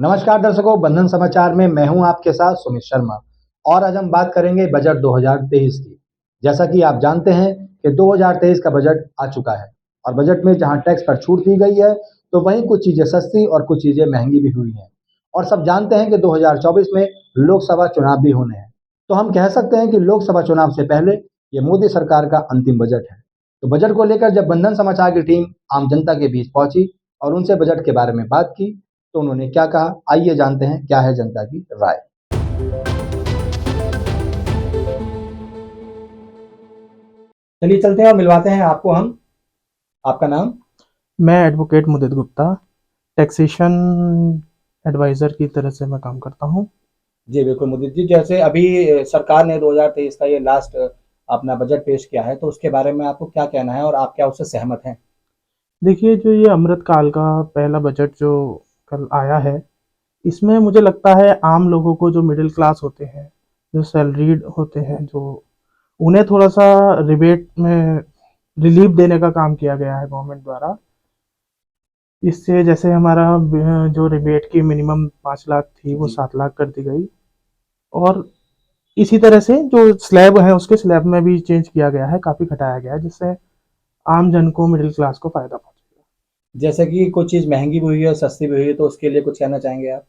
नमस्कार दर्शकों, बंधन समाचार में मैं हूं आपके साथ सुमित शर्मा। और आज हम बात करेंगे बजट 2023 की। जैसा कि आप जानते हैं कि 2023 का बजट आ चुका है और बजट में जहां टैक्स पर छूट दी गई है तो वहीं कुछ चीजें सस्ती और कुछ चीजें महंगी भी हुई हैं। और सब जानते हैं कि 2024 में लोकसभा चुनाव भी होने हैं, तो हम कह सकते हैं कि लोकसभा चुनाव से पहले ये मोदी सरकार का अंतिम बजट है। तो बजट को लेकर जब बंधन समाचार की टीम आम जनता के बीच पहुंची और उनसे बजट के बारे में बात की तो उन्होंने क्या कहा, आइए जानते हैं क्या है जनता की राय। चलिए चलते हैं और मिलवाते हैं आपको हम। आपका नाम? मैं एडवोकेट मुदित गुप्ता, टैक्सेशन एडवाइज़र की तरह से मैं काम करता हूँ। जी बिल्कुल मुदित जी, जैसे अभी सरकार ने 2023 का ये लास्ट अपना बजट पेश किया है, तो उसके बारे में आपको क्या कहना है और आप क्या उससे सहमत हैं? देखिए, जो ये अमृत काल का पहला बजट जो कल आया है, इसमें मुझे लगता है आम लोगों को, जो मिडिल क्लास होते हैं, जो सैलरीड होते हैं, जो उन्हें थोड़ा-सा रिबेट में रिलीफ़ देने का काम किया गया है गवर्नमेंट द्वारा। इससे जैसे हमारा जो रिबेट की मिनिमम 5 लाख थी, वो 7 लाख कर दी गई। और इसी तरह से जो स्लैब है, उसके स्लैब में भी चेंज किया गया है, काफ़ी घटाया गया है, जिससे आम जन को, मिडिल क्लास को फ़ायदा पहुँचेगा। जैसे कि कुछ चीज़ महंगी भी हुई है, सस्ती भी हुई है, तो उसके लिए कुछ कहना चाहेंगे आप?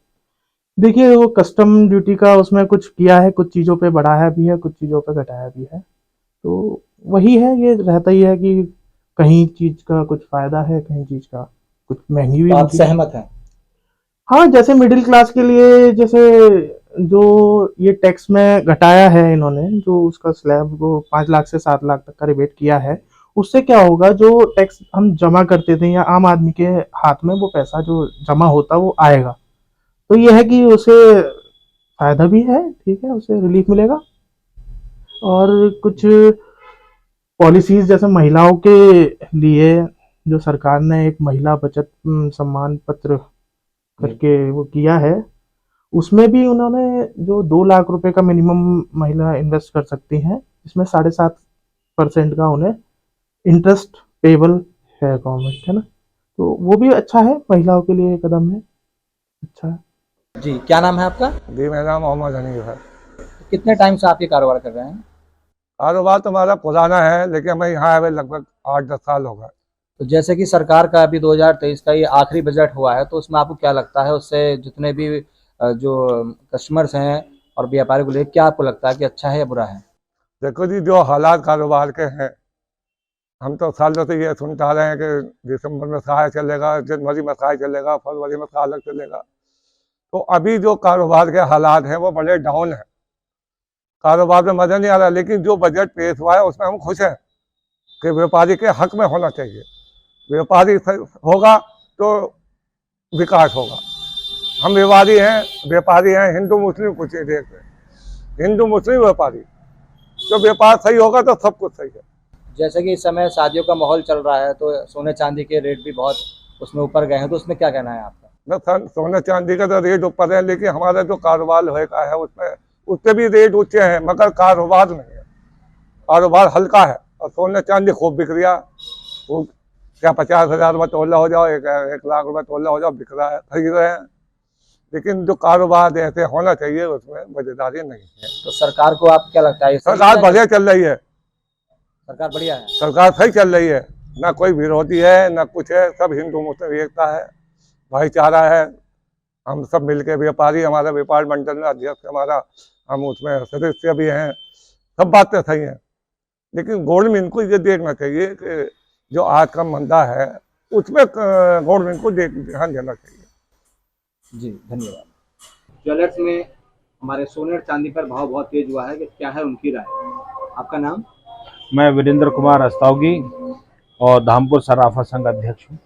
देखिए, वो कस्टम ड्यूटी का उसमें कुछ किया है, कुछ चीज़ों पे बढ़ाया भी है, कुछ चीज़ों पे घटाया भी है। तो वही है, ये रहता ही है कि कहीं चीज़ का कुछ फ़ायदा है, कहीं चीज़ का कुछ महंगी भी तो आप होगी। सहमत हैं? हाँ, जैसे मिडिल क्लास के लिए, जैसे जो ये टैक्स में घटाया है इन्होंने, जो उसका स्लैब को 5 लाख से 7 लाख तक का रिबेट किया है, उससे क्या होगा, जो टैक्स हम जमा करते थे या आम आदमी के हाथ में वो पैसा जो जमा होता वो आएगा। तो ये है कि उसे फ़ायदा भी है, ठीक है, उसे रिलीफ मिलेगा। और कुछ पॉलिसीज़ जैसे महिलाओं के लिए, जो सरकार ने एक महिला बचत सम्मान पत्र करके वो किया है, उसमें भी उन्होंने जो 2 लाख रुपए का मिनिमम महिला इन्वेस्ट कर सकती हैं, इसमें 7.5% का उन्हें इंटरेस्ट पेबल है गवर्नमेंट, है ना? तो वो भी अच्छा है, महिलाओं के लिए कदम है, अच्छा है। जी, क्या नाम है आपका? जी, मेरा नाम मोहम्मद हनीफ है। कितने टाइम से आप ये कारोबार कर रहे हैं? कारोबार तो हमारा पुराना है, लेकिन मैं यहाँ आए लगभग 8-10 साल हो गए। तो जैसे कि सरकार का अभी 2023 का ये आखिरी बजट हुआ है, तो उसमें आपको क्या लगता है, उससे जितने भी जो कस्टमर्स हैं और व्यापारी को लेकर क्या आपको लगता है कि अच्छा है या बुरा है? देखो जी, जो हालात कारोबार के हैं, हम तो सालों से ये सुनते आ रहे हैं कि दिसंबर में सहाय चलेगा, जनवरी में सहाय चलेगा, फरवरी में सहाय चलेगा। तो अभी जो कारोबार के हालात हैं वो बड़े डाउन हैं, कारोबार में मज़ा नहीं आ रहा। लेकिन जो बजट पेश हुआ है उसमें हम खुश हैं कि व्यापारी के हक में होना चाहिए। व्यापारी होगा तो विकास होगा। हम व्यापारी हैं, हिंदू मुस्लिम कुछ ही देख रहे, हिंदू मुस्लिम व्यापारी, तो व्यापार सही होगा तो सब कुछ सही है। जैसे कि इस समय शादियों का माहौल चल रहा है, तो सोने चांदी के रेट भी बहुत उसमें ऊपर गए हैं, तो उसमें क्या कहना है आपका? न सोने चांदी का तो रेट ऊपर है, लेकिन हमारा जो कारोबार होगा है उसमें उससे भी रेट ऊंचे हैं, मगर कारोबार नहीं है, कारोबार हल्का है। और सोने चांदी खूब बिक रहा, वो क्या 50,000 रुपये तोला हो जाओ, 1 लाख रुपये तोला हो जाओ, बिक रहा है, खरीद रहे हैं। लेकिन जो कारोबार ऐसे होना चाहिए उसमें मजेदारी नहीं है। तो सरकार को आप क्या लगता है, सरकार बढ़िया चल रही है, सरकार बढ़िया है? सरकार सही चल रही है, ना कोई विरोधी है ना कुछ है, सब हिंदू मुस्लिम एकता है, भाईचारा है। हम सब मिलके व्यापारी, हमारा व्यापार मंडल अध्यक्ष हमारा, हम उसमें सदस्य भी हैं, सब बातें सही हैं। लेकिन गवर्नमेंट को ये देखना चाहिए कि जो आज का मंदा है उसमें गवर्नमेंट को ध्यान देना चाहिए। जी धन्यवाद। ज्वेलर्स में हमारे सोने और चांदी पर भाव बहुत तेज हुआ है, कि क्या है उनकी राय? आपका नाम? मैं वीरेंद्र कुमार अस्तौगी और धामपुर सराफा संघ अध्यक्ष हूँ।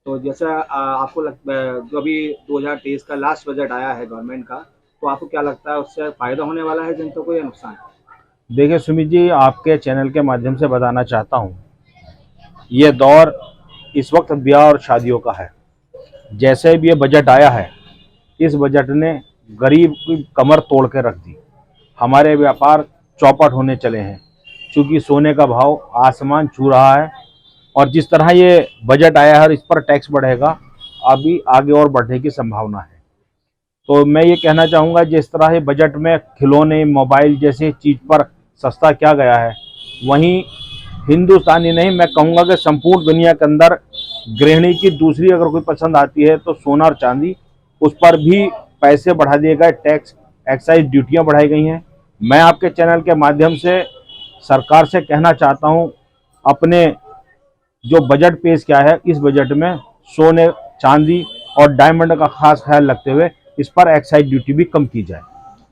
तो जैसा आपको जो अभी 2023 का लास्ट बजट आया है गवर्नमेंट का, तो आपको क्या लगता है, उससे फायदा होने वाला है जनता को या नुकसान? देखिए सुमित जी, आपके चैनल के माध्यम से बताना चाहता हूँ, ये दौर इस वक्त ब्याह और शादियों का है। जैसे भी ये बजट आया है, इस बजट ने गरीब की कमर तोड़ के रख दी। हमारे व्यापार चौपट होने चले हैं, क्योंकि सोने का भाव आसमान छू रहा है। और जिस तरह ये बजट आया है और इस पर टैक्स बढ़ेगा, अभी आगे और बढ़ने की संभावना है। तो मैं ये कहना चाहूँगा, जिस तरह से बजट में खिलौने, मोबाइल जैसे चीज़ पर सस्ता किया गया है, वहीं हिंदुस्तानी नहीं, मैं कहूँगा कि संपूर्ण दुनिया के अंदर गृहिणी की दूसरी अगर कोई पसंद आती है तो सोना और चांदी, उस पर भी पैसे बढ़ा दिए गए, टैक्स एक्साइज ड्यूटियाँ बढ़ाई गई हैं। मैं आपके चैनल के माध्यम से सरकार से कहना चाहता हूँ, अपने जो बजट पेश किया है, इस बजट में सोने, चांदी और डायमंड का खास ख्याल रखते हुए इस पर एक्साइज ड्यूटी भी कम की जाए।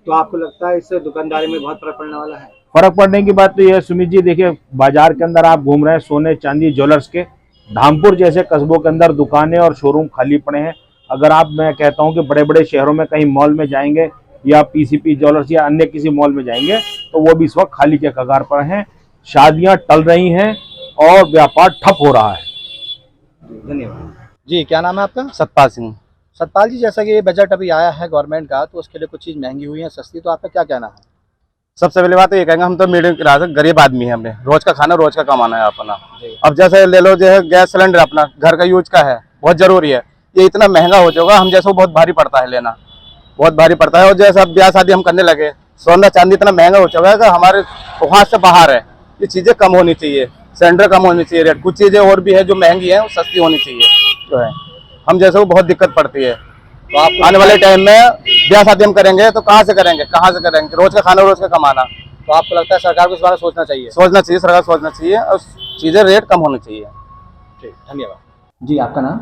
तो आपको लगता है इससे दुकानदारी में बहुत फर्क पड़ने वाला है? फर्क पड़ने की बात तो यह है सुमित जी, देखिए बाजार के अंदर आप घूम रहे हैं, सोने चांदी ज्वेलर्स के धामपुर जैसे कस्बों के अंदर दुकानें और शोरूम खाली पड़े हैं। अगर आप, मैं कहता हूं कि बड़े बड़े शहरों में कहीं मॉल में जाएंगे या पीसीपी ज्वेलर्स या अन्य किसी मॉल में जाएंगे तो वो भी इस वक्त खाली के कगार पर हैं। शादियां टल रही हैं और व्यापार ठप हो रहा है। धन्यवाद जी। क्या नाम है आपका? सतपाल सिंह। सतपाल जी, जैसा कि ये बजट अभी आया है गवर्नमेंट का, तो उसके लिए कुछ चीज़ महंगी हुई है, सस्ती, तो आपका क्या कहना है? सबसे पहली बात तो ये कहेंगे, हम तो मिडिल क्लास गरीब आदमी है, हमने रोज का खाना रोज का कमाना है अपना। अब जैसे ले लो, जो है गैस सिलेंडर अपना घर का यूज का है, बहुत जरूरी है। ये इतना महंगा हो जाएगा, हम जैसे बहुत भारी पड़ता है लेना, बहुत भारी पड़ता है। और जैसे अब ब्याह शादी हम करने लगे, सोना चांदी इतना महंगा हो चुका है कि हमारे वहाँ से बाहर है। ये चीजें कम होनी चाहिए, सिलेंडर कम होनी चाहिए, रेट। कुछ चीजें और भी है जो महंगी है, वो सस्ती होनी चाहिए जो है। हम जैसे वो बहुत दिक्कत पड़ती है। तो आप आने वाले टाइम में ब्याह शादी हम करेंगे तो कहाँ से करेंगे, कहाँ से करेंगे? रोज का खाना रोज का कमाना। तो आपको लगता है सरकार को इस बारे में सोचना चाहिए? सोचना चाहिए, सरकार सोचना चाहिए और चीजें रेट कम होनी चाहिए। ठीक, धन्यवाद जी। आपका नाम?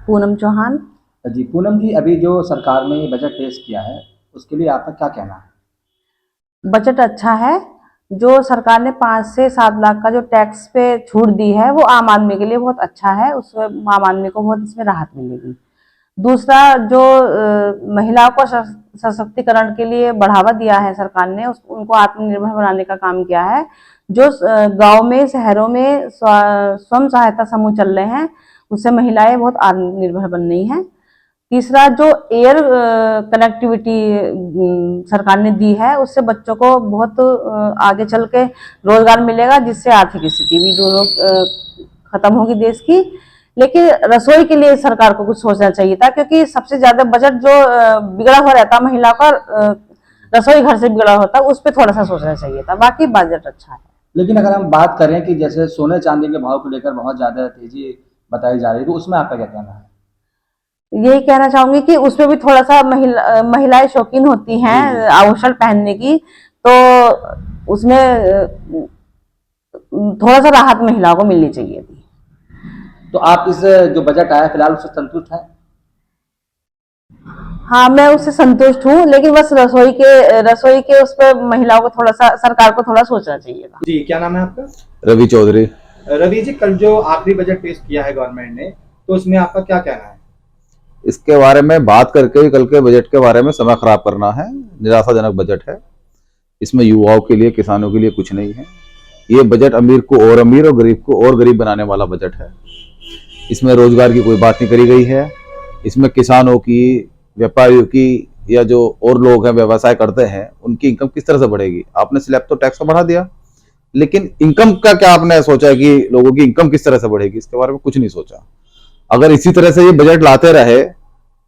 पूनम चौहान। जी पूनम जी, अभी जो सरकार ने बजट पेश किया है, उसके लिए आपका क्या कहना है? बजट अच्छा है। जो सरकार ने 5 से 7 लाख का जो टैक्स पे छूट दी है, वो आम आदमी के लिए बहुत अच्छा है। उसमें आम आदमी को बहुत इसमें राहत मिलेगी। दूसरा, जो महिलाओं को सशक्तिकरण के लिए बढ़ावा दिया है सरकार ने, उनको आत्मनिर्भर बनाने का काम किया है। जो गांव में, शहरों में स्वयं सहायता समूह चल रहे हैं, उससे महिलाएं बहुत आत्मनिर्भर बन रही हैं। तीसरा, जो एयर कनेक्टिविटी सरकार ने दी है, उससे बच्चों को बहुत आगे चल के रोजगार मिलेगा, जिससे आर्थिक स्थिति भी दोनों खत्म होगी देश की। लेकिन रसोई के लिए सरकार को कुछ सोचना चाहिए था, क्योंकि सबसे ज्यादा बजट जो बिगड़ा हुआ रहता महिला का, रसोई घर से बिगड़ा होता, उस पर थोड़ा सा सोचना चाहिए था। बाकी बजट अच्छा है। लेकिन अगर हम बात करें कि जैसे सोने चांदी के भाव को लेकर बहुत ज्यादा तेजी बताई जा रही है, तो उसमें आपका क्या कहना है? यही कहना चाहूंगी कि उसमें भी थोड़ा सा महिलाएं शौकीन होती हैं आभूषण पहनने की, तो उसमें थोड़ा सा राहत महिलाओं को मिलनी चाहिए थी। तो आप इस जो बजट आया फिलहाल उससे संतुष्ट हैं? हाँ, मैं उससे संतुष्ट हूँ, लेकिन बस रसोई के उस पर महिलाओं को थोड़ा सा, सरकार को थोड़ा सोचना चाहिए था। जी, क्या नाम है आपका? रवि चौधरी। रवि जी, कल जो आखिरी बजट पेश किया है गवर्नमेंट ने, तो उसमें आपका क्या कहना है? इसके बारे में बात करके कल के बजट के बारे में समय खराब करना है। निराशाजनक बजट है। इसमें युवाओं के लिए, किसानों के लिए कुछ नहीं है। ये बजट अमीर को और अमीर और गरीब को और गरीब बनाने वाला बजट है। इसमें रोजगार की कोई बात नहीं करी गई है। इसमें किसानों की, व्यापारियों की, या जो और लोग हैं व्यवसाय करते हैं, उनकी इनकम किस तरह से बढ़ेगी? आपने स्लैब तो टैक्स का बढ़ा दिया, लेकिन इनकम का क्या आपने सोचा है कि लोगों की इनकम किस तरह से बढ़ेगी? इसके बारे में कुछ नहीं सोचा। अगर इसी तरह से ये बजट लाते रहे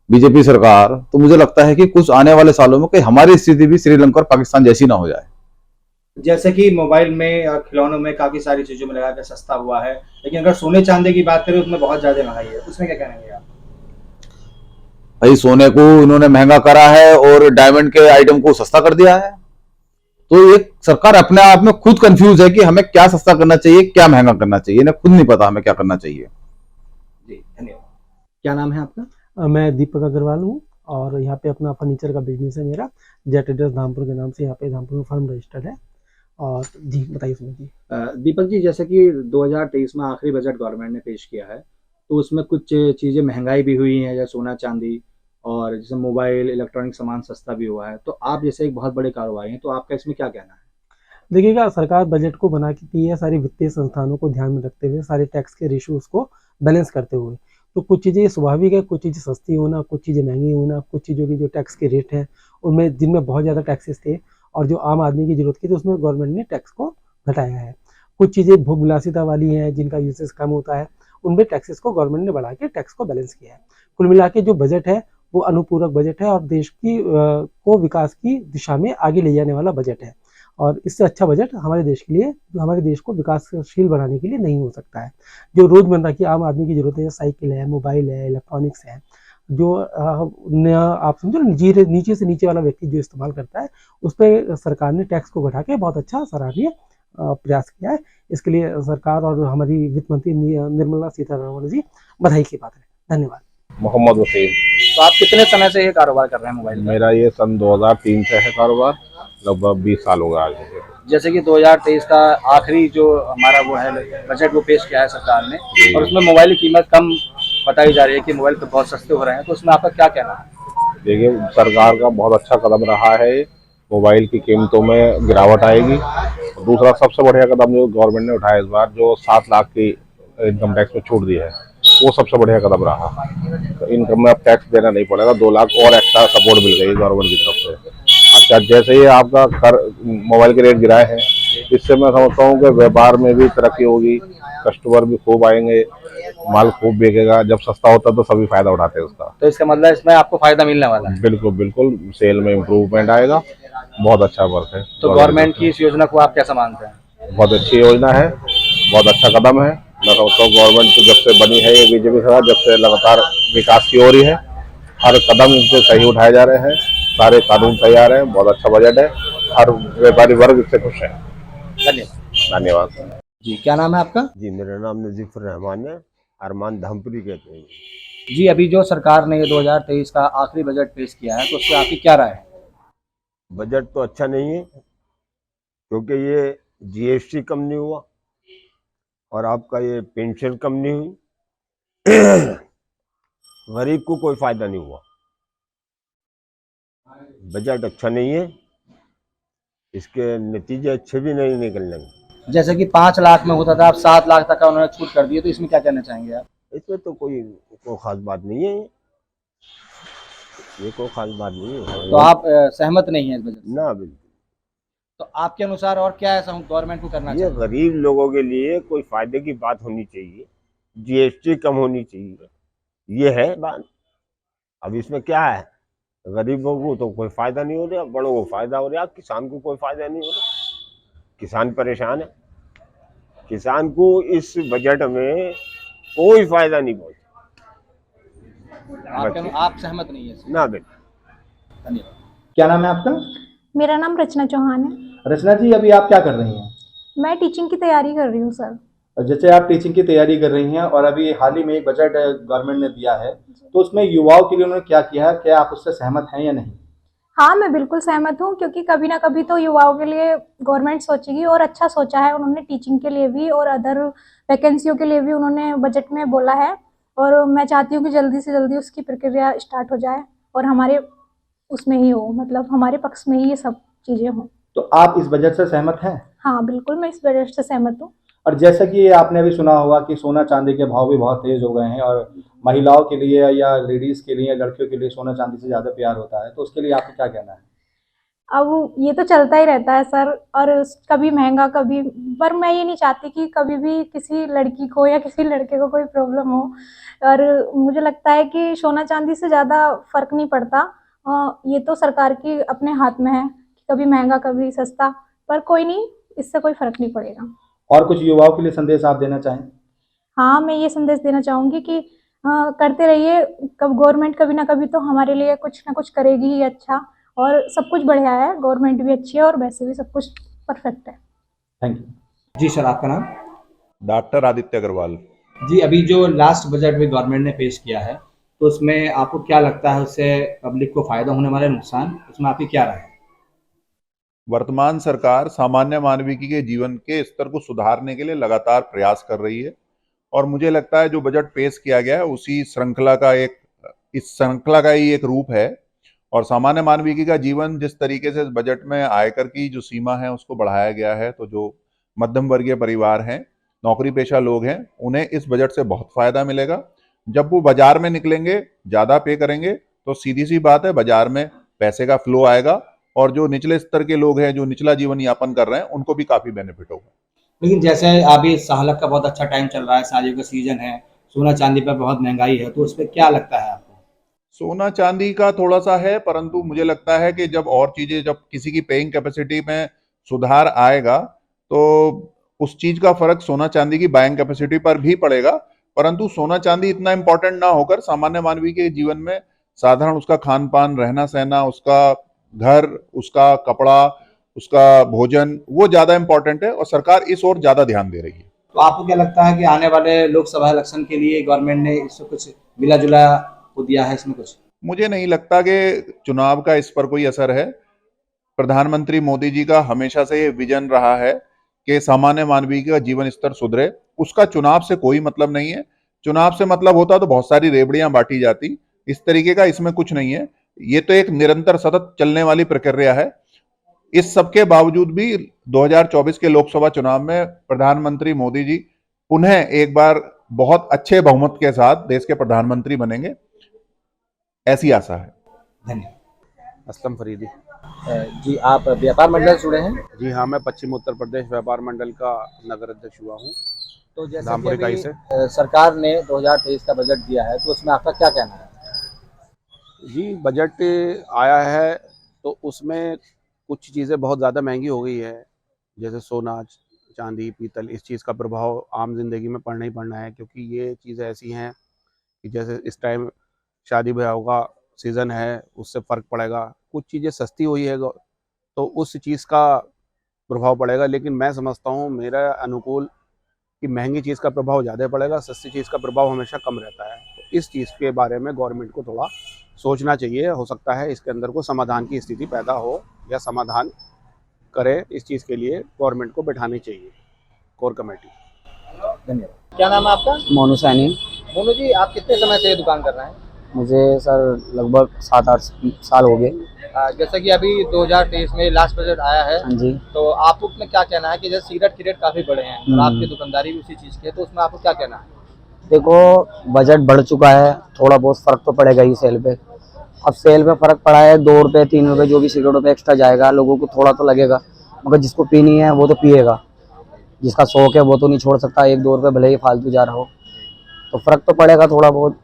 बीजेपी सरकार, तो मुझे लगता है कि कुछ आने वाले सालों में कहीं हमारी स्थिति भी श्रीलंका और पाकिस्तान जैसी ना हो जाए। जैसे कि मोबाइल में और खिलौनों में काफी सारी चीजों में लगा के सस्ता हुआ है, लेकिन अगर सोने चांदी की बात करें उसमें बहुत ज्यादा महंगाई है, उसमें क्या कहेंगे आप? भाई, सोने को इन्होंने महंगा करा है और डायमंड के आइटम को सस्ता कर दिया है। तो ये सरकार अपने आप में खुद कंफ्यूज है कि हमें क्या सस्ता करना चाहिए, क्या महंगा करना चाहिए। इन्हें खुद नहीं पता हमें क्या करना चाहिए। जी, धन्यवाद। क्या नाम है आपका? मैं दीपक अग्रवाल हूँ और यहाँ पे अपना फर्नीचर का बिजनेस है मेरा, जेट एड्रेस धामपुर के नाम से यहाँ पे धामपुर में फर्म रजिस्टर्ड है। और जी बताइए सुमित जी। दीपक जी, जैसे कि 2023 में आखिरी बजट गवर्नमेंट ने पेश किया है, तो उसमें कुछ चीज़ें महंगाई भी हुई हैं, जैसे सोना चांदी और जैसे मोबाइल, इलेक्ट्रॉनिक सामान सस्ता भी हुआ है। तो आप जैसे एक बहुत बड़े कारोबारी हैं, तो आपका इसमें क्या कहना है? देखिएगा, सरकार बजट को बना के है सारी वित्तीय संस्थानों को ध्यान में रखते हुए, सारे टैक्स के रेशियोज को बैलेंस करते हुए। तो कुछ चीज़ें स्वाभाविक है, कुछ चीज़ें सस्ती होना, कुछ चीज़ें महंगी होना, कुछ चीज़ों की जो टैक्स के रेट हैं उनमें, जिनमें बहुत ज़्यादा टैक्सेस थे और जो आम आदमी की जरूरत की थी, उसमें गवर्नमेंट ने टैक्स को घटाया है। कुछ चीज़ें भोग विलासिता वाली हैं, जिनका यूसेज कम होता है, उनमें टैक्सेस को गवर्नमेंट ने बढ़ा के टैक्स को बैलेंस किया है। कुल मिला के जो बजट है वो अनुपूरक बजट है और देश की को विकास की दिशा में आगे ले जाने वाला बजट है। और इससे अच्छा बजट हमारे देश के लिए, हमारे देश को विकासशील बनाने के लिए नहीं हो सकता है। जो रोजमर्रा की आम आदमी की जरूरत है, साइकिल है, मोबाइल है, इलेक्ट्रॉनिक्स है, जो आप समझो नीचे से नीचे वाला व्यक्ति जो इस्तेमाल करता है, उस पर सरकार ने टैक्स को घटा के बहुत अच्छा सराहनीय प्रयास किया है। इसके लिए सरकार और हमारी वित्त मंत्री निर्मला सीतारमण जी बधाई की बात है। धन्यवाद। मोहम्मद हुसैन। तो आप कितने समय से ये कारोबार कर रहे हैं मोबाइल का? मेरा ये सन 2003 से है कारोबार, लगभग 20 साल हो गया आज मुझे। जैसे कि 2023 का आखिरी जो हमारा वो है बजट वो पेश किया है सरकार ने, और उसमें मोबाइल की कीमत कम बताई जा रही है कि मोबाइल तो बहुत सस्ते हो रहे हैं, तो उसमें आपका क्या कहना है? देखिए, सरकार का बहुत अच्छा कदम रहा है, मोबाइल की कीमतों में गिरावट आएगी। दूसरा सबसे बढ़िया कदम जो गवर्नमेंट ने उठाया इस बार, जो 7 लाख की इनकम टैक्स में छूट दी है, वो सबसे बढ़िया कदम रहा। तो इनकम में अब टैक्स देना नहीं पड़ेगा, 2 लाख और एक्स्ट्रा सपोर्ट मिल गई गवर्नमेंट की तरफ से। अच्छा, जैसे ही आपका मोबाइल के रेट गिराए हैं, इससे मैं समझता हूँ कि व्यापार में भी तरक्की होगी, कस्टमर भी खूब आएंगे, माल खूब बिकेगा। जब सस्ता होता है तो सभी फायदा उठाते हैं उसका। तो इसका मतलब इसमें आपको फायदा मिलने वाला है? बिल्कुल बिल्कुल, सेल में इम्प्रूवमेंट आएगा, बहुत अच्छा वर्क है। तो गवर्नमेंट की इस योजना को आप कैसा मानते हैं? बहुत अच्छी योजना है, बहुत अच्छा कदम है। मैं समझता हूँ गवर्नमेंट तो जब से बनी है ये बीजेपी सरकार, जब से लगातार विकास की हो रही है, हर कदम इनसे सही उठाए जा रहे हैं, सारे कानून तैयार हैं, बहुत अच्छा बजट है, हर व्यापारी वर्ग इससे खुश है। धन्यवाद। धन्यवाद जी, क्या नाम है आपका? जी, मेरा नाम नजीफुर रहमान है, अरमान धमपुरी कहते हैं। जी, अभी जो सरकार ने ये 2023 का आखिरी बजट पेश किया है, तो उससे आपकी क्या राय है? बजट तो अच्छा नहीं है, क्योंकि ये जीएसटी कम नहीं हुआ और आपका ये पेंशन कम नहीं हुई। गरीब को कोई फायदा नहीं हुआ। बजट अच्छा नहीं है, इसके नतीजे अच्छे भी नहीं निकलने। जैसे कि 5 लाख में होता था, अब 7 लाख तक का उन्होंने छूट कर दी है, तो इसमें क्या कहना चाहेंगे आप? इसमें तो कोई खास बात नहीं है, ये कोई खास बात नहीं है। तो आप सहमत नहीं है इस बजट से? ना, बिल्कुल। तो आपके अनुसार और क्या ऐसा गवर्नमेंट को करना ये चाहिए? गरीब लोगों के लिए कोई फायदे की बात होनी चाहिए, जीएसटी कम होनी चाहिए, ये है बात। अब इसमें क्या है, गरीबों को तो कोई फायदा नहीं हो रहा, बड़ों को फायदा हो रहा, किसान को कोई फायदा नहीं हो रहा। किसान परेशान है, किसान को इस बजट में कोई फायदा नहीं पहुंचा। आप सहमत नहीं है? ना, बिल्कुल। धन्यवाद। क्या नाम है आपका? मेरा नाम रचना चौहान है। रचना जी, अभी आप क्या कर रही हैं? मैं टीचिंग की तैयारी कर रही हूँ सर। और जैसे आप टीचिंग की तैयारी कर रही हैं और अभी हाल ही में एक बजट गवर्नमेंट ने दिया है, तो उसमें युवाओं के लिए उन्होंने क्या किया है, क्या आप उससे सहमत हैं या नहीं? हाँ, मैं बिल्कुल सहमत हूँ, क्योंकि कभी ना कभी तो युवाओं के लिए गवर्नमेंट सोचेगी, और अच्छा सोचा है उन्होंने टीचिंग के लिए भी और अदर वैकेंसियों के लिए भी उन्होंने बजट में बोला है। और मैं चाहती हूँ कि जल्दी से जल्दी उसकी प्रक्रिया स्टार्ट हो जाए और हमारे उसमें ही हो, मतलब हमारे पक्ष में ही ये सब चीज़ें हों। तो आप इस बजट से सहमत हैं? हाँ, बिल्कुल, मैं इस बजट से सहमत हूँ। और जैसा कि आपने अभी सुना होगा कि सोना चांदी के भाव भी बहुत तेज हो गए हैं, और महिलाओं के लिए या लेडीज के लिए, लड़कियों के लिए सोना चांदी से ज़्यादा प्यार होता है, तो उसके लिए आपको क्या कहना है? अब ये तो चलता ही रहता है सर, और कभी महंगा कभी, पर मैं ये नहीं चाहती कि कभी भी किसी लड़की को या किसी लड़के को कोई प्रॉब्लम हो। और मुझे लगता है कि सोना चांदी से ज़्यादा फर्क नहीं पड़ता। ये तो सरकार की अपने हाथ में है कि कभी महंगा कभी सस्ता, पर कोई नहीं, इससे कोई फर्क नहीं पड़ेगा। और कुछ युवाओं के लिए संदेश आप देना चाहें? हाँ, मैं ये संदेश देना चाहूँगी कि करते रहिए, गवर्नमेंट कभी ना कभी तो हमारे लिए कुछ ना कुछ करेगी ही अच्छा, और सब कुछ बढ़िया है, गवर्नमेंट भी अच्छी है और वैसे भी सब कुछ परफेक्ट है। थैंक यू जी सर, आपका नाम? डॉक्टर आदित्य अग्रवाल। जी, अभी जो लास्ट बजट भी गवर्नमेंट ने पेश किया है, तो उसमें आपको क्या लगता है, उससे पब्लिक को फायदा होने वाला है, नुकसान, उसमें आपकी क्या राय है? वर्तमान सरकार सामान्य मानवीय के जीवन के स्तर को सुधारने के लिए लगातार प्रयास कर रही है, और मुझे लगता है जो बजट पेश किया गया है उसी श्रृंखला का इस श्रृंखला का ही एक रूप है। और सामान्य मानवीय का जीवन जिस तरीके से इस बजट में आयकर की जो सीमा है उसको बढ़ाया गया है, तो जो मध्यम वर्गीय परिवार हैं, नौकरी पेशा लोग हैं, उन्हें इस बजट से बहुत फायदा मिलेगा। जब वो बाजार में निकलेंगे, ज्यादा पे करेंगे, तो सीधी सी बात है बाजार में पैसे का फ्लो आएगा, और जो निचले स्तर के लोग हैं, जो निचला जीवन यापन कर रहे हैं, उनको भी काफी बेनिफिट होगा। लेकिन जैसे अभी सालक का बहुत अच्छा टाइम चल रहा है, शादियों का सीजन है, सोना चांदी पर बहुत महंगाई है, तो उस पर क्या लगता है आपको? सोना चांदी का थोड़ा सा है, परंतु मुझे लगता है कि जब और चीजें, जब किसी की पेइंग कैपेसिटी में सुधार आएगा तो उस चीज का फर्क सोना चांदी की बाइंग कैपेसिटी पर भी पड़ेगा। परंतु सोना चांदी इतना इंपॉर्टेंट ना होकर सामान्य मानवी के जीवन में साधारण उसका खान पान, रहना सहना, उसका घर, उसका कपड़ा, उसका भोजन, वो ज्यादा इंपॉर्टेंट है और सरकार इस ओर ज्यादा ध्यान दे रही है। तो आपको क्या लगता है कि आने वाले लोकसभा इलेक्शन के लिए गवर्नमेंट ने इसमें कुछ मिला जुला को दिया है इसमें कुछ? मुझे नहीं लगता कि चुनाव का इस पर कोई असर है। प्रधानमंत्री मोदी जी का हमेशा से ये विजन रहा है कि सामान्य मानवी का जीवन स्तर सुधरे। उसका चुनाव से कोई मतलब नहीं है। चुनाव से मतलब होता तो बहुत सारी रेवड़ियां बांटी जाती। इस तरीके का इसमें कुछ नहीं है। ये तो एक निरंतर सतत चलने वाली प्रक्रिया है। इस सब के बावजूद भी 2024 के लोकसभा चुनाव में प्रधानमंत्री मोदी जी पुनः एक बार बहुत अच्छे बहुमत के साथ देश के प्रधानमंत्री बनेंगे, ऐसी आशा है। धन्यवाद। असलम फरीदी। जी, आप व्यापार मंडल से जुड़े हैं? जी हाँ, मैं पश्चिम उत्तर प्रदेश व्यापार मंडल का नगर अध्यक्ष हुआ हूँ। तो जैसे धामपुर कि इकाई अभी, से सरकार ने 2023 का बजट दिया है, तो उसमें आपका क्या कहना है? जी, बजट आया है तो उसमें कुछ चीज़ें बहुत ज़्यादा महंगी हो गई है, जैसे सोना, चांदी, पीतल। इस चीज़ का प्रभाव आम जिंदगी में पड़ना ही पड़ना है, क्योंकि ये चीज़ें ऐसी हैं कि जैसे इस टाइम शादी ब्याह का सीज़न है, उससे फ़र्क पड़ेगा। कुछ चीज़ें सस्ती हुई है तो उस चीज़ का प्रभाव पड़ेगा, लेकिन मैं समझता हूँ मेरा अनुकूल कि महंगी चीज़ का प्रभाव ज़्यादा पड़ेगा, सस्ती चीज़ का प्रभाव हमेशा कम रहता है। तो इस चीज़ के बारे में गवर्नमेंट को थोड़ा सोचना चाहिए। हो सकता है इसके अंदर को समाधान की स्थिति पैदा हो, या समाधान करे। इस चीज़ के लिए गवर्नमेंट को बैठानी चाहिए कोर कमेटी। धन्यवाद। क्या नाम है आपका? मोनू सैनी। मोनू जी, आप कितने समय से ये दुकान कर रहे हैं? मुझे सर लगभग 7-8 साल हो गए। जैसा कि अभी 2023 में लास्ट बजट आया है, हाँ जी। तो आपको उसमें क्या कहना है कि जैसे सिगरेट के रेट काफी बढ़े हैं और आपकी दुकानदारी भी उसी चीज की है, तो उसमें आपको क्या कहना है? देखो, बजट बढ़ चुका है, थोड़ा बहुत फर्क तो पड़ेगा ही सेल पे। अब सेल पे फर्क पड़ा है, 2 रुपए 3 रुपए जो भी सिगरेटों पे एक्स्ट्रा जाएगा, लोगों को थोड़ा तो लगेगा। मगर जिसको पीनी है वो तो पिएगा, जिसका शौक है वो तो नहीं छोड़ सकता। 1-2 रुपए भले ही फालतू जा रहा हो, तो फर्क तो पड़ेगा थोड़ा बहुत।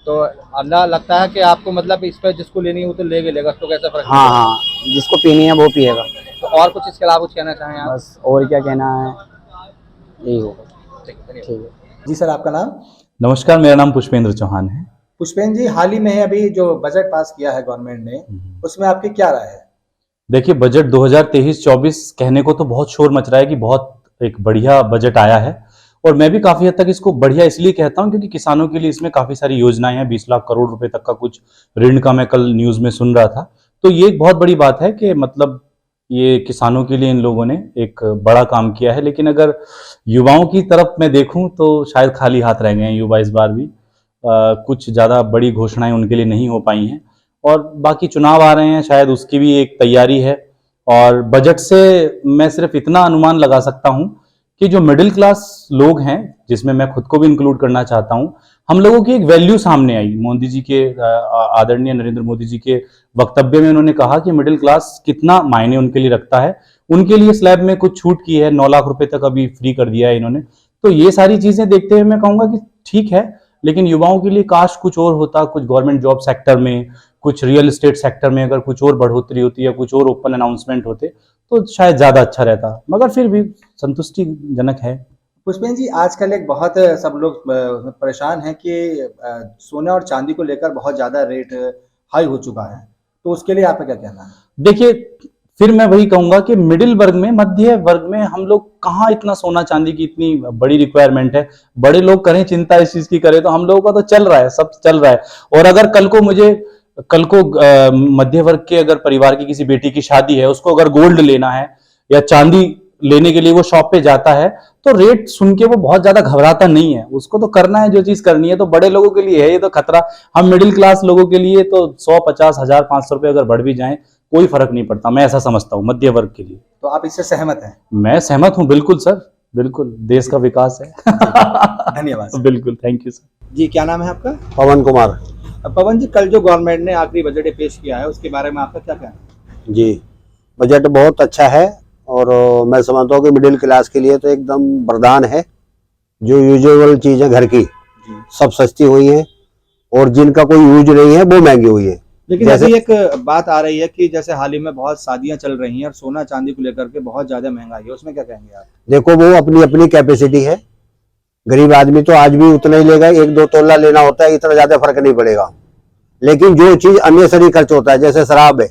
तो अल्लाह लगता है कि आपको मतलब इस पर जिसको लेनी है वो तो लेगा, तो कैसा फर्क? हाँ, जिसको पीनी है वो पिएगा। तो और कुछ इसके अलावा कुछ कहना चाहें आप? बस और क्या कहना है, यही होगा। ठीक है। जी सर, आपका नाम? नमस्कार, मेरा नाम पुष्पेंद्र चौहान है। पुष्पेंद्र जी, हाल ही में अभी जो बजट पास किया है गवर्नमेंट ने, उसमें आपकी क्या राय है? देखिए, बजट 2023-24 कहने को तो बहुत शोर मच रहा है कि बहुत एक बढ़िया बजट आया है, और मैं भी काफी हद तक इसको बढ़िया इसलिए कहता हूं क्योंकि किसानों के लिए इसमें काफी सारी योजनाएं हैं। 20 लाख करोड़ रुपए तक का कुछ ऋण का मैं कल न्यूज में सुन रहा था। तो ये एक बहुत बड़ी बात है कि मतलब ये किसानों के लिए इन लोगों ने एक बड़ा काम किया है। लेकिन अगर युवाओं की तरफ मैं देखूं तो शायद खाली हाथ रह गए हैं युवा इस बार भी। कुछ ज़्यादा बड़ी घोषणाएं उनके लिए नहीं हो पाई हैं, और बाकी चुनाव आ रहे हैं, शायद उसकी भी एक तैयारी है। और बजट से मैं सिर्फ इतना अनुमान लगा सकता हूं कि जो मिडिल क्लास लोग हैं, जिसमें मैं खुद को भी इंक्लूड करना चाहता हूं, हम लोगों की एक वैल्यू सामने आई। मोदी जी के, आदरणीय नरेंद्र मोदी जी के वक्तव्य में उन्होंने कहा कि मिडिल क्लास कितना मायने उनके लिए रखता है। उनके लिए स्लैब में कुछ छूट की है, 9 लाख रुपए तक अभी फ्री कर दिया है इन्होंने। तो ये सारी चीजें देखते हुए मैं कहूंगा कि ठीक है, लेकिन युवाओं के लिए काश कुछ और होता। कुछ गवर्नमेंट जॉब सेक्टर में, कुछ रियल एस्टेट सेक्टर में अगर कुछ और बढ़ोतरी होती या कुछ और ओपन अनाउंसमेंट होते तो शायद ज्यादा अच्छा रहता, मगर फिर भी संतुष्टिजनक है। पुष्पेंद्र जी, आजकल एक बहुत सब लोग परेशान हैं कि सोने और चांदी को लेकर बहुत ज्यादा रेट हाई हो चुका है, तो उसके लिए आपका क्या कहना है? देखिए, फिर मैं वही कहूंगा कि मिडिल वर्ग में, मध्य वर्ग में हम लोग कहाँ इतना सोना चांदी की इतनी बड़ी रिक्वायरमेंट है। बड़े लोग करें चिंता इस चीज की करें तो हम लोगों का तो चल रहा है, सब चल रहा है। और अगर कल को मध्य वर्ग के अगर परिवार की किसी बेटी की शादी है, उसको अगर गोल्ड लेना है या चांदी लेने के लिए वो शॉप पे जाता है, तो रेट सुन के वो बहुत ज्यादा घबराता नहीं है। उसको तो करना है जो चीज करनी है। तो बड़े लोगों के लिए है ये तो खतरा। हम मिडिल क्लास लोगों के लिए तो 100, 50, 1000, 500 रुपए अगर बढ़ भी जाएं कोई फर्क नहीं पड़ता, मैं ऐसा समझता हूँ मध्य वर्ग के लिए। तो आप इससे सहमत हैं? मैं सहमत हूँ, बिल्कुल सर, बिल्कुल। देश का विकास है। धन्यवाद। बिल्कुल, थैंक यू सर। जी, क्या नाम है आपका? पवन कुमार। पवन जी, कल जो गवर्नमेंट ने आखिरी बजट पेश किया है, उसके बारे में आपका क्या कहना है? जी, बजट बहुत अच्छा है, और मैं समझता हूँ कि मिडिल क्लास के लिए तो एकदम वरदान है। जो यूजुअल चीज़ें घर की सब सस्ती हुई हैं, और जिनका कोई यूज नहीं है वो महंगी हुई है। लेकिन जैसे- अभी एक बात आ रही है कि जैसे हाल ही में बहुत शादियां चल रही हैं और सोना चांदी को लेकर के बहुत ज्यादा महंगाई है, उसमें क्या कहेंगे आप? देखो वो अपनी अपनी कैपेसिटी है, गरीब आदमी तो आज भी उतना ही लेगा, 1-2 तोला लेना होता है, इतना ज्यादा फर्क नहीं पड़ेगा। लेकिन जो चीज अननेसेसरी खर्च होता है, जैसे शराब है,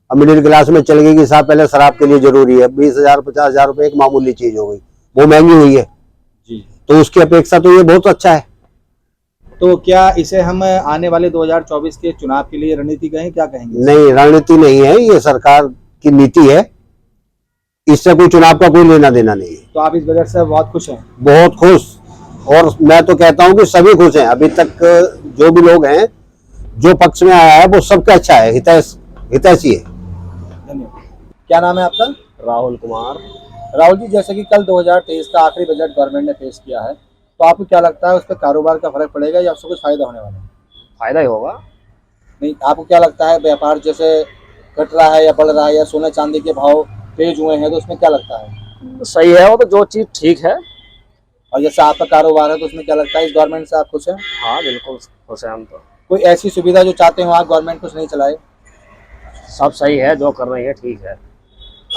अब मिडिल क्लास में चल गई कि साहब पहले शराब के लिए जरूरी है, 20,000 50,000 रुपए एक मामूली चीज हो गई, वो महंगी हुई है जी। तो उसकी अपेक्षा तो ये बहुत अच्छा है। तो क्या इसे हम आने वाले 2024 के चुनाव के लिए रणनीति कहें, क्या कहेंगे? नहीं, रणनीति नहीं है, ये सरकार की नीति है, इससे कोई चुनाव का कोई लेना देना नहीं है। तो आप इस बजट से बहुत खुश हैं? बहुत खुश, और मैं तो कहता हूं कि सभी खुश हैं। अभी तक जो भी लोग हैं, जो पक्ष में आया है वो सबका अच्छा है, हितैषी है। धन्यवाद। क्या नाम है आपका? राहुल कुमार। राहुल जी, जैसे कि कल 2023 का आखिरी बजट गवर्नमेंट ने पेश किया है, तो आपको क्या लगता है उस पर कारोबार का फर्क पड़ेगा या उससे कुछ फायदा होने वाला है? फायदा ही होगा। नहीं, आपको क्या लगता है व्यापार जैसे घट रहा है या बढ़ रहा है या सोना चांदी के भाव तेज हुए हैं, तो उसमें क्या लगता है? सही है, वो तो जो चीज ठीक है। और जैसे आपका कारोबार है तो उसमें क्या लगता है इस गवर्नमेंट से आप खुश हैं? हाँ बिल्कुल खुश है हम तो। कोई ऐसी सुविधा जो चाहते हो आप गवर्नमेंट कुछ नहीं चलाए? सब सही है, जो कर रही है ठीक है।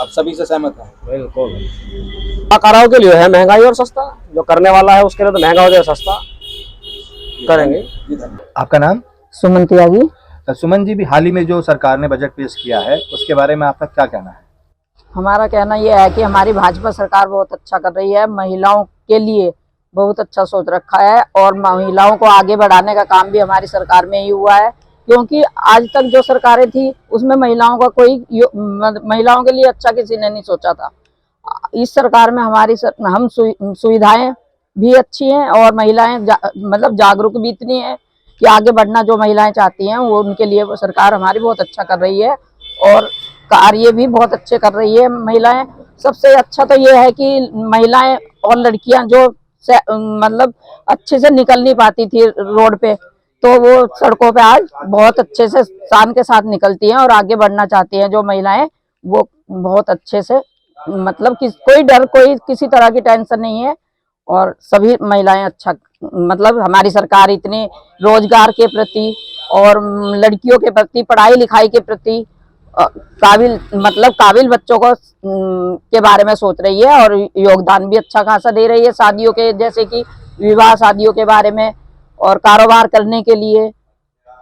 आप सभी से सहमत हैं? बिल्कुल। कलाकारों के लिए है महंगाई और सस्ता, जो करने वाला है उसके लिए तो महंगा हो जाए, सस्ता करेंगे। आपका नाम? सुमन त्यागी। सुमन जी, भी हाल ही में जो सरकार ने बजट पेश किया है उसके बारे में आपका क्या कहना है? हमारा कहना यह है कि हमारी भाजपा सरकार बहुत अच्छा कर रही है, महिलाओं के लिए बहुत अच्छा सोच रखा है और महिलाओं को आगे बढ़ाने का काम भी हमारी सरकार में ही हुआ है, क्योंकि आज तक जो सरकारें थी उसमें महिलाओं का महिलाओं के लिए अच्छा किसी ने नहीं सोचा था। इस सरकार में हमारी सुविधाएं भी अच्छी हैं और महिलाएं मतलब जागरूक भी इतनी है कि आगे बढ़ना जो महिलाएं चाहती हैं वो उनके लिए वो सरकार हमारी बहुत अच्छा कर रही है और कार्य भी बहुत अच्छे कर रही है महिलाएं। सबसे अच्छा तो ये है कि महिलाएं और लड़कियां जो मतलब अच्छे से निकल नहीं पाती थी रोड पे, तो वो सड़कों पे आज बहुत अच्छे से शान के साथ निकलती हैं और आगे बढ़ना चाहती हैं। जो महिलाएं वो बहुत अच्छे से मतलब कोई डर, कोई किसी तरह की टेंशन नहीं है और सभी महिलाएं अच्छा मतलब हमारी सरकार इतनी रोजगार के प्रति और लड़कियों के प्रति, पढ़ाई लिखाई के प्रति काबिल बच्चों को के बारे में सोच रही है और योगदान भी अच्छा खासा दे रही है शादियों के, जैसे कि विवाह शादियों के बारे में और कारोबार करने के लिए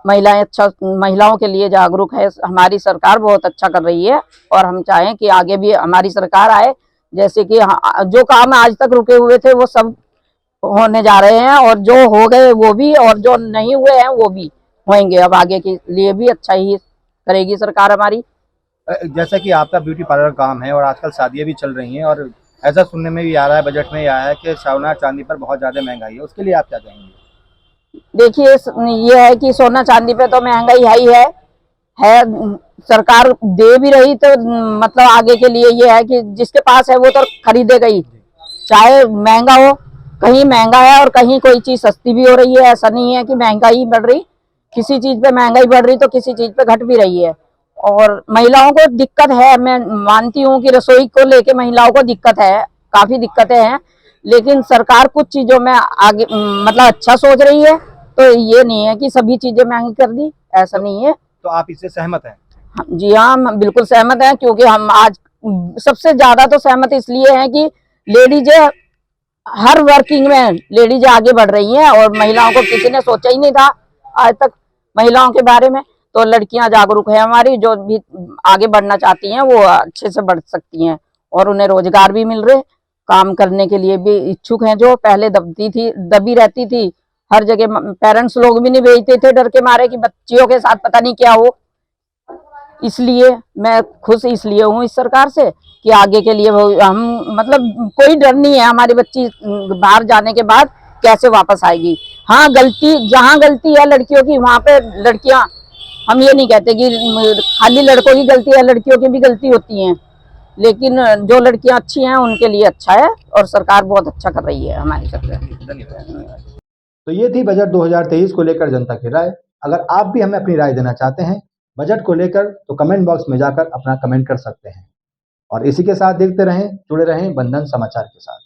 महिलाओं के लिए जागरूक है। हमारी सरकार बहुत अच्छा कर रही है और हम चाहें कि आगे भी हमारी सरकार आए, जैसे कि जो काम आज तक रुके हुए थे वो सब होने जा रहे हैं और जो हो गए वो भी, और जो नहीं हुए हैं वो भी होंगे। अब आगे के लिए भी अच्छा ही करेगी सरकार हमारी। जैसा कि आपका ब्यूटी पार्लर काम है और आजकल शादियां भी चल रही हैं और ऐसा सुनने में भी आ रहा है, बजट में आया है कि सोना चांदी पर बहुत ज्यादा महंगाई है, उसके लिए आप क्या कहेंगे? देखिए, ये है कि सोना चांदी पे तो महंगाई है सरकार दे भी रही, तो मतलब आगे के लिए ये है कि जिसके पास है वो तो खरीदेगा ही, चाहे महंगा हो। कहीं महंगा है और कहीं कोई चीज सस्ती भी हो रही है, ऐसा नहीं है कि महंगाई बढ़ रही, किसी चीज पे महंगाई बढ़ रही तो किसी चीज पे घट भी रही है। और महिलाओं को दिक्कत है, मैं मानती हूँ कि रसोई को लेके महिलाओं को दिक्कत है, काफी दिक्कतें हैं, लेकिन सरकार कुछ चीजों में आगे मतलब अच्छा सोच रही है, तो ये नहीं है कि सभी चीजें महंगी कर दी, ऐसा नहीं है। तो आप इससे सहमत हैं? जी हाँ, हम बिल्कुल सहमत हैं, क्योंकि हम आज सबसे ज्यादा तो सहमत इसलिए हैं कि लेडीज हर वर्किंग में लेडीज आगे बढ़ रही हैं और महिलाओं को किसी ने सोचा ही नहीं था आज तक महिलाओं के बारे में। तो लड़कियां जागरूक है हमारी, जो भी आगे बढ़ना चाहती हैं वो अच्छे से बढ़ सकती हैं और उन्हें रोजगार भी मिल रहे, काम करने के लिए भी इच्छुक हैं। जो पहले दबी रहती थी हर जगह, पेरेंट्स लोग भी नहीं भेजते थे डर के मारे कि बच्चियों के साथ पता नहीं क्या हो। इसलिए मैं खुश इसलिए हूँ इस सरकार से कि आगे के लिए हम मतलब कोई डर नहीं है, हमारी बच्ची बाहर जाने के बाद कैसे वापस आएगी। हाँ, जहाँ गलती है लड़कियों की वहाँ पे लड़कियां, हम ये नहीं कहते कि खाली लड़कों की गलती है, लड़कियों की भी गलती होती है, लेकिन जो लड़कियां अच्छी हैं उनके लिए अच्छा है और सरकार बहुत अच्छा कर रही है हमारी सरकार। तो ये थी बजट 2023 को लेकर जनता की राय। अगर आप भी हमें अपनी राय देना चाहते हैं बजट को लेकर तो कमेंट बॉक्स में जाकर अपना कमेंट कर सकते हैं। और इसी के साथ देखते रहें, जुड़े रहें बंधन समाचार के साथ।